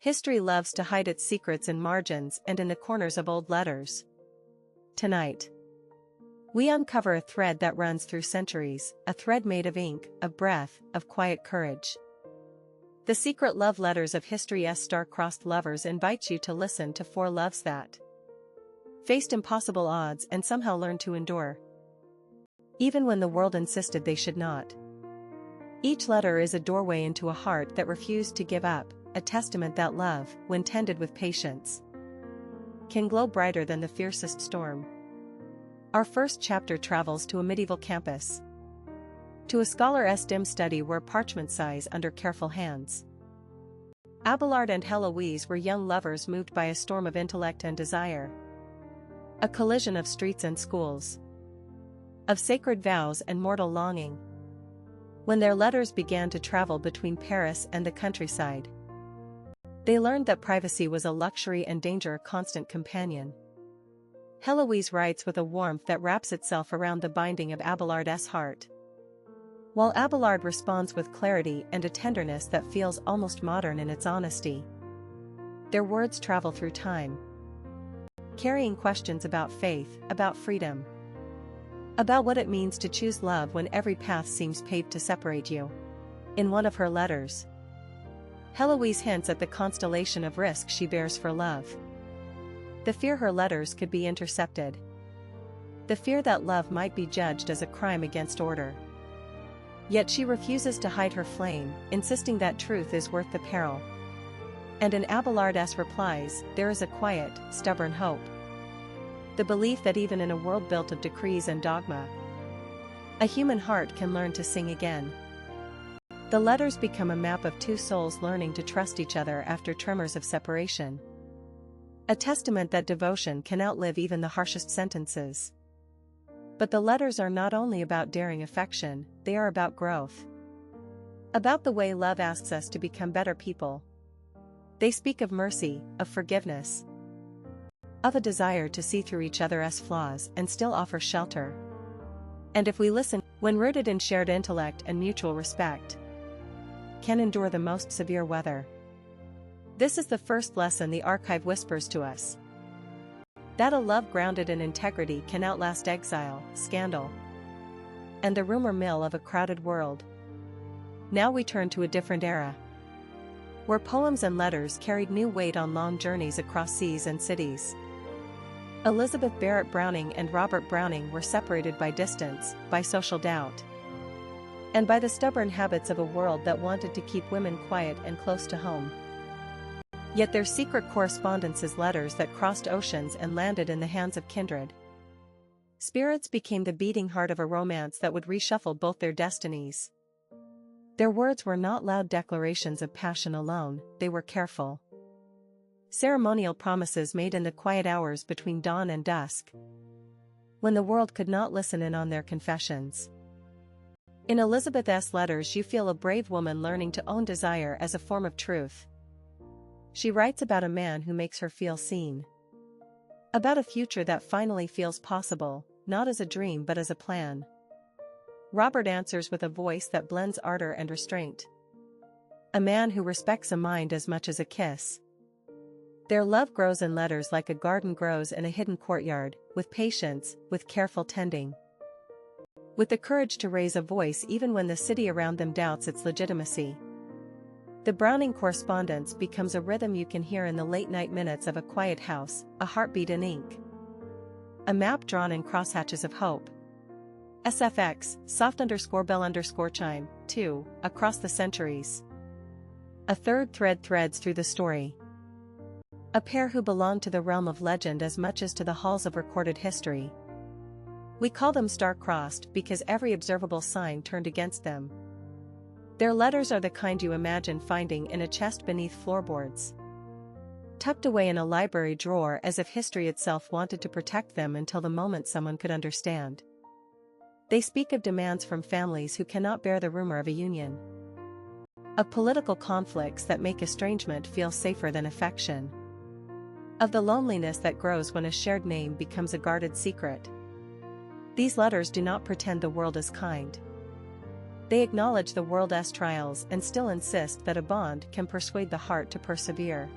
History loves to hide its secrets in margins and in the corners of old letters. Tonight, we uncover a thread that runs through centuries, a thread made of ink, of breath, of quiet courage. The secret love letters of history's star-crossed lovers invite you to listen to four loves that faced impossible odds and somehow learned to endure, even when the world insisted they should not. Each letter is a doorway into a heart that refused to give up, a testament that love, when tended with patience, can glow brighter than the fiercest storm. Our first chapter travels to a medieval campus, to a scholar's dim study where parchment sighs under careful hands. Abelard and Heloise were young lovers moved by a storm of intellect and desire, a collision of streets and schools, of sacred vows and mortal longing. When their letters began to travel between Paris and the countryside, they learned that privacy was a luxury and danger a constant companion. Heloise writes with a warmth that wraps itself around the binding of Abelard's heart, while Abelard responds with clarity and a tenderness that feels almost modern in its honesty. Their words travel through time, carrying questions about faith, about freedom, about what it means to choose love when every path seems paved to separate you. In one of her letters, Heloise hints at the constellation of risk she bears for love. The fear her letters could be intercepted, the fear that love might be judged as a crime against order. Yet she refuses to hide her flame, insisting that truth is worth the peril. And in Abelard's replies, there is a quiet, stubborn hope. The belief that even in a world built of decrees and dogma, a human heart can learn to sing again. The letters become a map of two souls learning to trust each other after tremors of separation, a testament that devotion can outlive even the harshest sentences. But the letters are not only about daring affection, they are about growth, about the way love asks us to become better people. They speak of mercy, of forgiveness, of a desire to see through each other's flaws and still offer shelter. And if we listen, when rooted in shared intellect and mutual respect, can endure the most severe weather. This is the first lesson the archive whispers to us, that a love grounded in integrity can outlast exile, scandal, and the rumor mill of a crowded world. Now we turn to a different era, where poems and letters carried new weight on long journeys across seas and cities. Elizabeth Barrett Browning and Robert Browning were separated by distance, by social doubt, and by the stubborn habits of a world that wanted to keep women quiet and close to home. Yet their secret correspondences, letters that crossed oceans and landed in the hands of kindred spirits, became the beating heart of a romance that would reshuffle both their destinies. Their words were not loud declarations of passion alone, they were careful, ceremonial promises made in the quiet hours between dawn and dusk, when the world could not listen in on their confessions. In Elizabeth's letters you feel a brave woman learning to own desire as a form of truth. She writes about a man who makes her feel seen, about a future that finally feels possible, not as a dream but as a plan. Robert answers with a voice that blends ardor and restraint, a man who respects a mind as much as a kiss. Their love grows in letters like a garden grows in a hidden courtyard, with patience, with careful tending, with the courage to raise a voice even when the city around them doubts its legitimacy. The Browning correspondence becomes a rhythm you can hear in the late-night minutes of a quiet house, a heartbeat in ink, a map drawn in crosshatches of hope. SFX, soft_bell_chime, 2, across the centuries. A third thread threads through the story. A pair who belong to the realm of legend as much as to the halls of recorded history. We call them star-crossed because every observable sign turned against them. Their letters are the kind you imagine finding in a chest beneath floorboards, tucked away in a library drawer as if history itself wanted to protect them until the moment someone could understand. They speak of demands from families who cannot bear the rumor of a union, of political conflicts that make estrangement feel safer than affection, of the loneliness that grows when a shared name becomes a guarded secret. These letters do not pretend the world is kind. They acknowledge the world's trials and still insist that a bond can persuade the heart to persevere.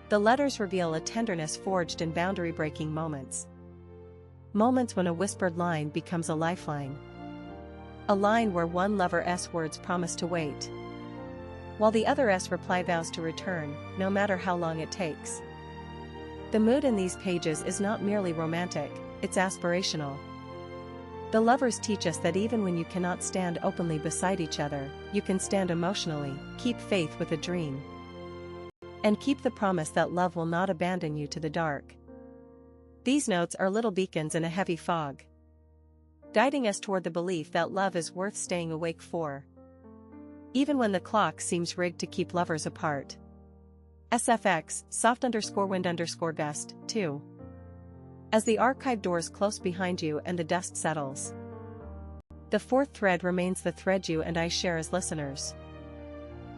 The letters reveal a tenderness forged in boundary-breaking moments. Moments when a whispered line becomes a lifeline. A line where one lover's words promise to wait, while the other's reply vows to return, no matter how long it takes. The mood in these pages is not merely romantic, it's aspirational. The lovers teach us that even when you cannot stand openly beside each other, you can stand emotionally, keep faith with a dream, and keep the promise that love will not abandon you to the dark. These notes are little beacons in a heavy fog, guiding us toward the belief that love is worth staying awake for, even when the clock seems rigged to keep lovers apart. SFX, soft_wind_gust, 2. As the archive doors close behind you and the dust settles, the fourth thread remains the thread you and I share as listeners.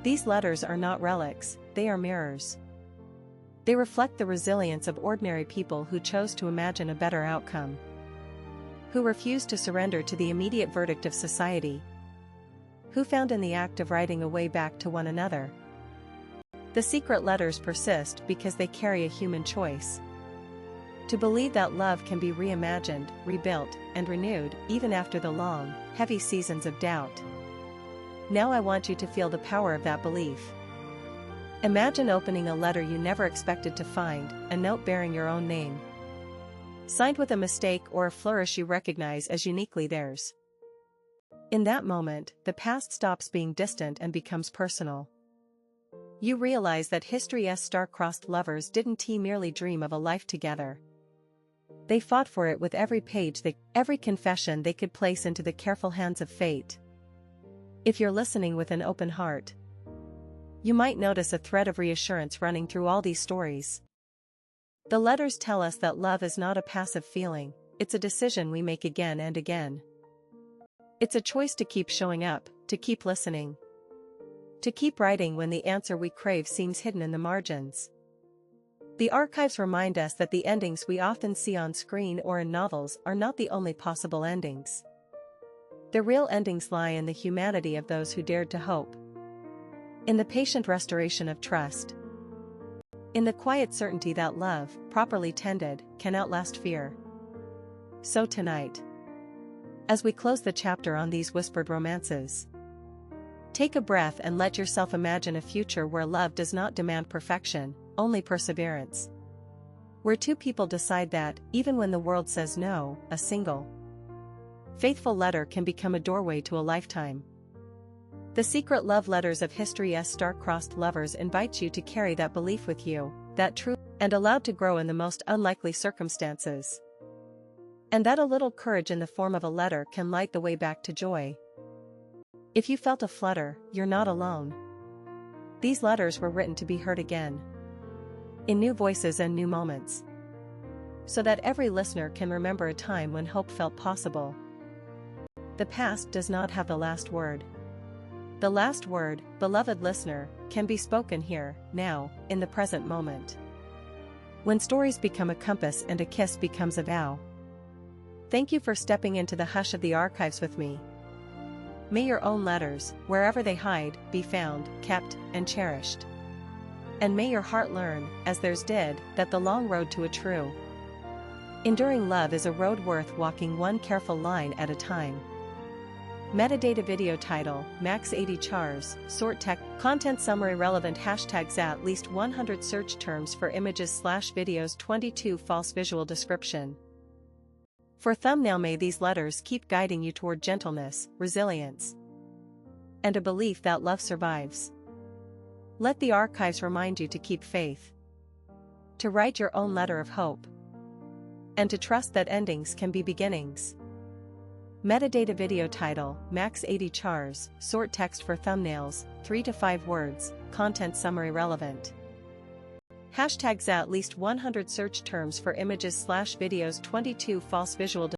These letters are not relics, they are mirrors. They reflect the resilience of ordinary people who chose to imagine a better outcome, who refused to surrender to the immediate verdict of society, who found in the act of writing a way back to one another. The secret letters persist because they carry a human choice. To believe that love can be reimagined, rebuilt, and renewed, even after the long, heavy seasons of doubt. Now I want you to feel the power of that belief. Imagine opening a letter you never expected to find, a note bearing your own name, signed with a mistake or a flourish you recognize as uniquely theirs. In that moment, the past stops being distant and becomes personal. You realize that history's star-crossed lovers didn't merely dream of a life together. They fought for it with every page, every confession they could place into the careful hands of fate. If you're listening with an open heart, you might notice a thread of reassurance running through all these stories. The letters tell us that love is not a passive feeling, it's a decision we make again and again. It's a choice to keep showing up, to keep listening, to keep writing when the answer we crave seems hidden in the margins. The archives remind us that the endings we often see on screen or in novels are not the only possible endings. The real endings lie in the humanity of those who dared to hope, in the patient restoration of trust, in the quiet certainty that love, properly tended, can outlast fear. So tonight, as we close the chapter on these whispered romances, take a breath and let yourself imagine a future where love does not demand perfection, only perseverance. Where two people decide that, even when the world says no, a single, faithful letter can become a doorway to a lifetime. The secret love letters of history's star-crossed lovers invite you to carry that belief with you, that truth, and allowed to grow in the most unlikely circumstances. And that a little courage in the form of a letter can light the way back to joy. If you felt a flutter, you're not alone. These letters were written to be heard again, in new voices and new moments, so that every listener can remember a time when hope felt possible. The past does not have the last word. The last word, beloved listener, can be spoken here, now, in the present moment. When stories become a compass and a kiss becomes a vow. Thank you for stepping into the hush of the archives with me. May your own letters, wherever they hide, be found, kept, and cherished. And may your heart learn, as theirs did, that the long road to a true, enduring love is a road worth walking one careful line at a time. Metadata video title, max 80 chars, sort text, content summary relevant hashtags at least 100 search terms for images/videos 22 false visual description. For thumbnail, may these letters keep guiding you toward gentleness, resilience, and a belief that love survives. Let the archives remind you to keep faith, to write your own letter of hope, and to trust that endings can be beginnings. Metadata video title, max 80 chars, sort text for thumbnails, 3 to 5 words, content summary relevant. Hashtags at least 100 search terms for images/videos 22 false visual